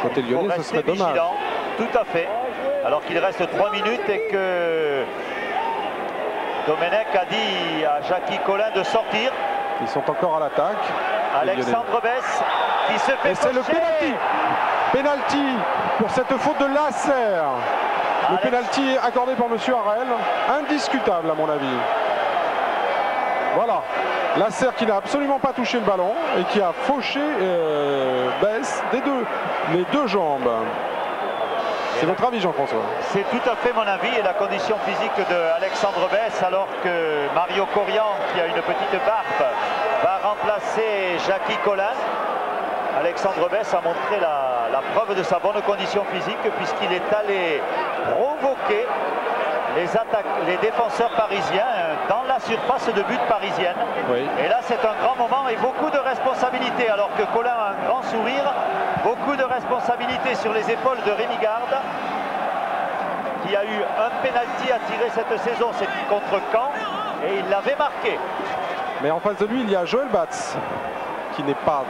Côté lyonnais, ce serait dommage. Tout à fait. Alors qu'il reste 3 minutes et que Domenech a dit à Jackie Collin de sortir. Ils sont encore à l'attaque. Alexandre Besse qui se fait. Et c'est le pénalty. Pénalty pour cette faute de Lasser. Le pénalty accordé par monsieur Harel. Indiscutable à mon avis. Voilà. Lasser qui n'a absolument pas touché le ballon et qui a fauché Besse les deux jambes. C'est votre avis, Jean-François? C'est tout à fait mon avis, et la condition physique de Alexandre Besse, alors que Mario Corian, qui a une petite barbe, va remplacer Jackie Collin. Alexandre Besse a montré la preuve de sa bonne condition physique, puisqu'il est allé provoquer les défenseurs parisiens dans la surface de but parisienne. Oui. Et là, c'est un grand moment et beaucoup de responsabilités, alors que Collin a un grand sourire. Beaucoup de responsabilités sur les épaules de Rémi Garde, qui a eu un pénalty à tirer cette saison, c'est contre Caen, et il l'avait marqué. Mais en face de lui, il y a Joël Batz, qui n'est pas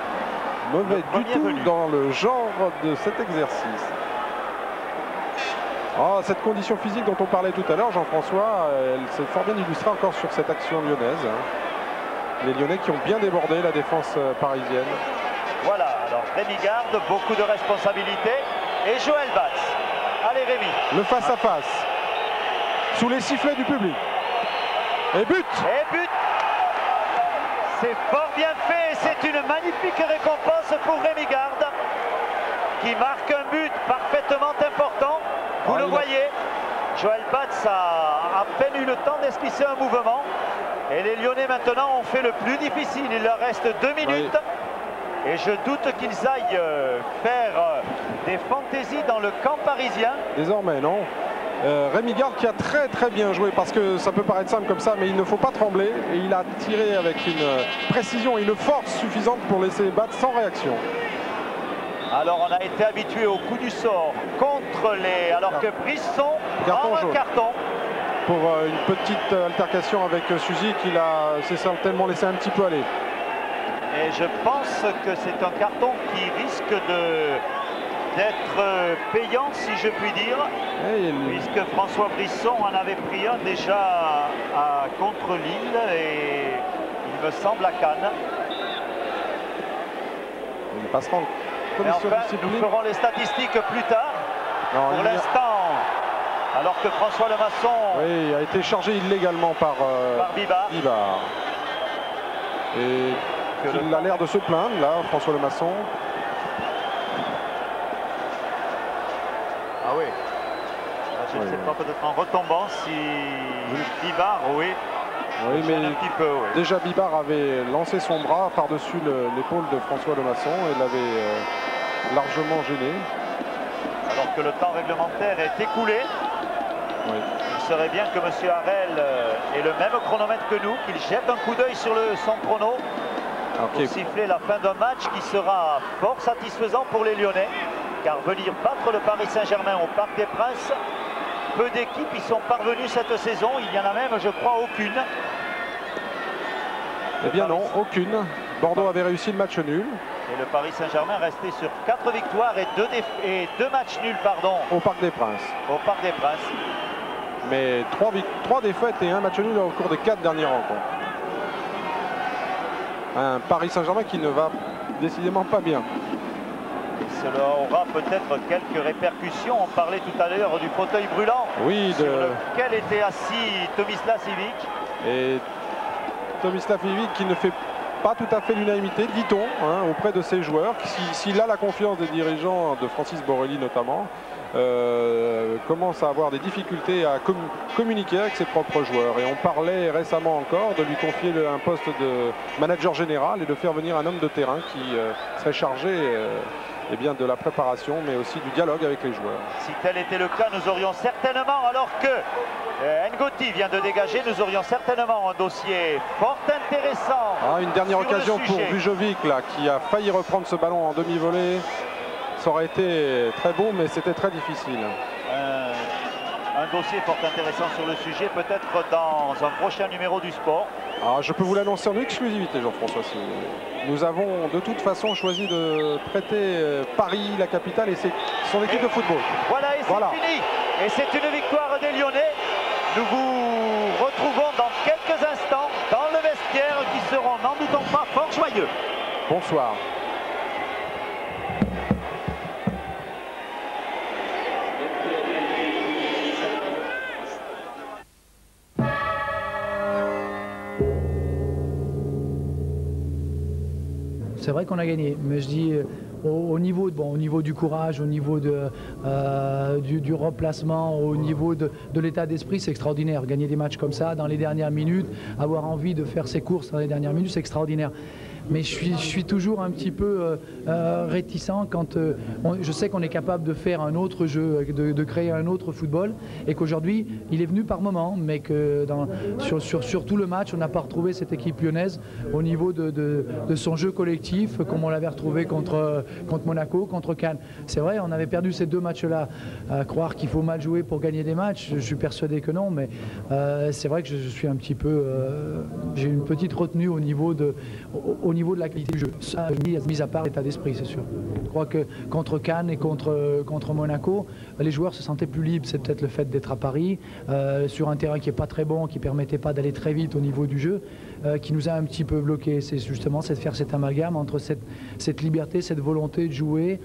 mauvais du tout dans le genre de cet exercice. Oh, cette condition physique dont on parlait tout à l'heure, Jean-François, elle s'est fort bien illustrée encore sur cette action lyonnaise. Les Lyonnais qui ont bien débordé la défense parisienne. Voilà, alors Rémi Garde, beaucoup de responsabilités, et Joël Batz. Allez Rémi. Le face-à-face, sous les sifflets du public. Et but. Et but. C'est fort bien fait, c'est une magnifique récompense pour Rémi Garde, qui marque un but parfaitement important. Vous le voyez, Joël Batz a à peine eu le temps d'esquisser un mouvement. Et les Lyonnais maintenant ont fait le plus difficile, il leur reste 2 minutes. Oui. Et je doute qu'ils aillent faire des fantaisies dans le camp parisien. Désormais, non. Rémi Garde qui a très bien joué, parce que ça peut paraître simple comme ça, mais il ne faut pas trembler. Et il a tiré avec une précision et une force suffisante pour laisser Batz sans réaction. Alors on a été habitué au coup du sort contre les... Alors que Brisson prend un carton. Pour une petite altercation avec Suzy qu'il s'est certainement laissé un petit peu aller. Et je pense que c'est un carton qui risque d'être payant, si je puis dire, puisque François Brisson en avait pris un déjà contre Lille, et il me semble à Cannes. Il passera en commission discipline. Nous ferons les statistiques plus tard. Non, pour l'instant, alors que François Lemasson a été chargé illégalement par Bibar. Et il a l'air de se plaindre, là, François Lemasson. Ah oui. Je ne sais pas, peut-être en retombant, si Bibar, oui, mais un petit peu, déjà Bibar avait lancé son bras par-dessus l'épaule de François Lemasson et l'avait largement gêné. Alors que le temps réglementaire est écoulé. Il serait bien que M. Harel ait le même chronomètre que nous, qu'il jette un coup d'œil sur son chrono pour siffler la fin d'un match qui sera fort satisfaisant pour les Lyonnais, car venir battre le Paris Saint-Germain au Parc des Princes, peu d'équipes y sont parvenues cette saison, il y en a même, je crois, aucune. Eh bien non, aucune. Bordeaux avait réussi le match nul. Et le Paris Saint-Germain restait sur 4 victoires et 2 matchs nuls, pardon. Au Parc des Princes. Au Parc des Princes. Mais 3 défaites et 1 match nul au cours des 4 dernières rencontres. Un Paris Saint-Germain qui ne va décidément pas bien. Cela aura peut-être quelques répercussions. On parlait tout à l'heure du fauteuil brûlant. Oui, sur lequel était assis Tomislav Ivic. Et Tomislav Ivic qui ne fait pas tout à fait l'unanimité, dit-on, auprès de ses joueurs. S'il a la confiance des dirigeants, de Francis Borrelli notamment, commence à avoir des difficultés à communiquer avec ses propres joueurs. Et on parlait récemment encore de lui confier un poste de manager général et de faire venir un homme de terrain qui serait chargé de la préparation, mais aussi du dialogue avec les joueurs. Si tel était le cas, nous aurions certainement, alors que Ngoti vient de dégager, nous aurions certainement un dossier fort intéressant. Une dernière occasion pour Vujovic, là, qui a failli reprendre ce ballon en demi-volée. Ça aurait été très beau, mais c'était très difficile. un dossier fort intéressant sur le sujet, peut-être dans un prochain numéro du Sport. Alors, je peux vous l'annoncer en exclusivité, Jean-François. Nous avons de toute façon choisi de prêter Paris, la capitale, et son équipe de football. Voilà, et c'est fini. Et c'est une victoire des Lyonnais. Nous vous retrouvons dans quelques instants dans le vestiaire qui seront, n'en doutons pas, fort joyeux. Bonsoir. C'est vrai qu'on a gagné, mais je dis au niveau du courage, au niveau du replacement, au niveau de l'état d'esprit, c'est extraordinaire. Gagner des matchs comme ça dans les dernières minutes, avoir envie de faire ses courses dans les dernières minutes, c'est extraordinaire. Mais je suis toujours un petit peu réticent quand je sais qu'on est capable de faire un autre jeu, de créer un autre football, et qu'aujourd'hui il est venu par moment, mais que sur tout le match on n'a pas retrouvé cette équipe lyonnaise au niveau de son jeu collectif comme on l'avait retrouvé contre Monaco, contre Cannes. C'est vrai, on avait perdu ces deux matchs-là. Croire qu'il faut mal jouer pour gagner des matchs, je suis persuadé que non, mais c'est vrai que je suis un petit peu, j'ai une petite retenue au niveau de la qualité du jeu, mis à part l'état d'esprit, c'est sûr. Je crois que contre Cannes et contre Monaco, les joueurs se sentaient plus libres. C'est peut-être le fait d'être à Paris, sur un terrain qui n'est pas très bon, qui ne permettait pas d'aller très vite au niveau du jeu, qui nous a un petit peu bloqués. C'est justement de faire cet amalgame entre cette liberté, cette volonté de jouer,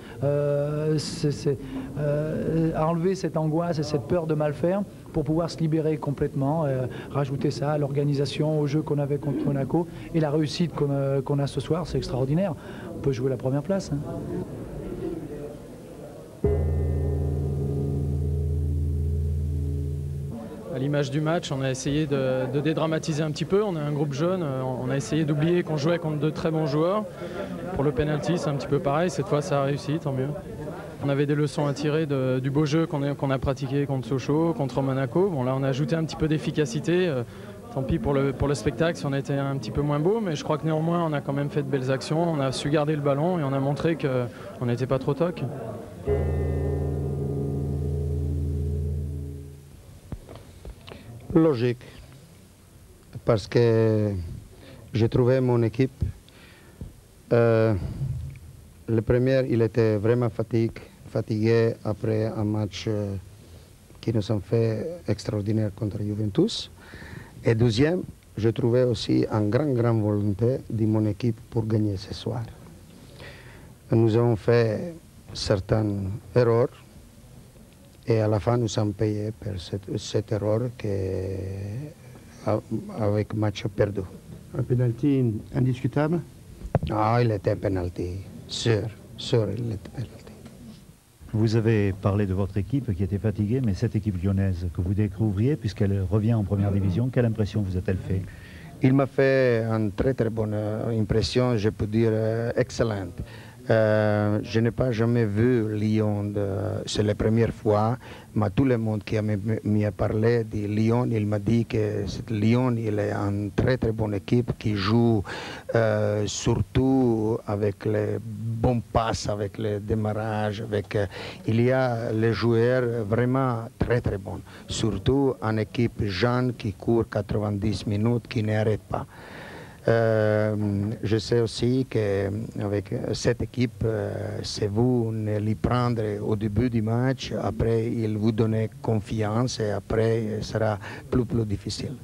enlever cette angoisse et cette peur de mal faire pour pouvoir se libérer complètement, rajouter ça à l'organisation, au jeu qu'on avait contre Monaco et la réussite qu'on a ce soir, c'est extraordinaire. On peut jouer la première place. Hein. À l'image du match, on a essayé de dédramatiser un petit peu. On a un groupe jeune, on a essayé d'oublier qu'on jouait contre de très bons joueurs. Pour le penalty, c'est un petit peu pareil. Cette fois, ça a réussi, tant mieux. On avait des leçons à tirer du beau jeu qu'on a pratiqué contre Sochaux, contre Monaco. Bon, là, on a ajouté un petit peu d'efficacité. Tant pis pour le spectacle si on a été un petit peu moins beau, mais je crois que néanmoins, on a quand même fait de belles actions. On a su garder le ballon et on a montré qu'on n'était pas trop toc. Logique, parce que j'ai trouvé mon équipe. Le premier, il était vraiment fatigué après un match qui nous a fait extraordinaire contre Juventus. Et deuxième, je trouvais aussi une grande volonté de mon équipe pour gagner ce soir. Nous avons fait certaines erreurs et à la fin nous sommes payés pour cette erreur avec match perdu. Un penalty indiscutable? Ah, il était penalty, sûr, il était penalty. Vous avez parlé de votre équipe qui était fatiguée, mais cette équipe lyonnaise que vous découvriez, puisqu'elle revient en première division, quelle impression vous a-t-elle fait? Il m'a fait une très bonne impression, je peux dire excellente. Je n'ai pas jamais vu Lyon, c'est la première fois, mais tout le monde qui m'a parlé de Lyon, il m'a dit que Lyon il est une très bonne équipe qui joue surtout avec les bons passes, avec le démarrage, il y a les joueurs vraiment très bons, surtout une équipe jeune qui court 90 minutes, qui n'arrête pas. Je sais aussi qu'avec cette équipe, si vous ne l'y prendrez au début du match, après il vous donne confiance et après il sera plus difficile.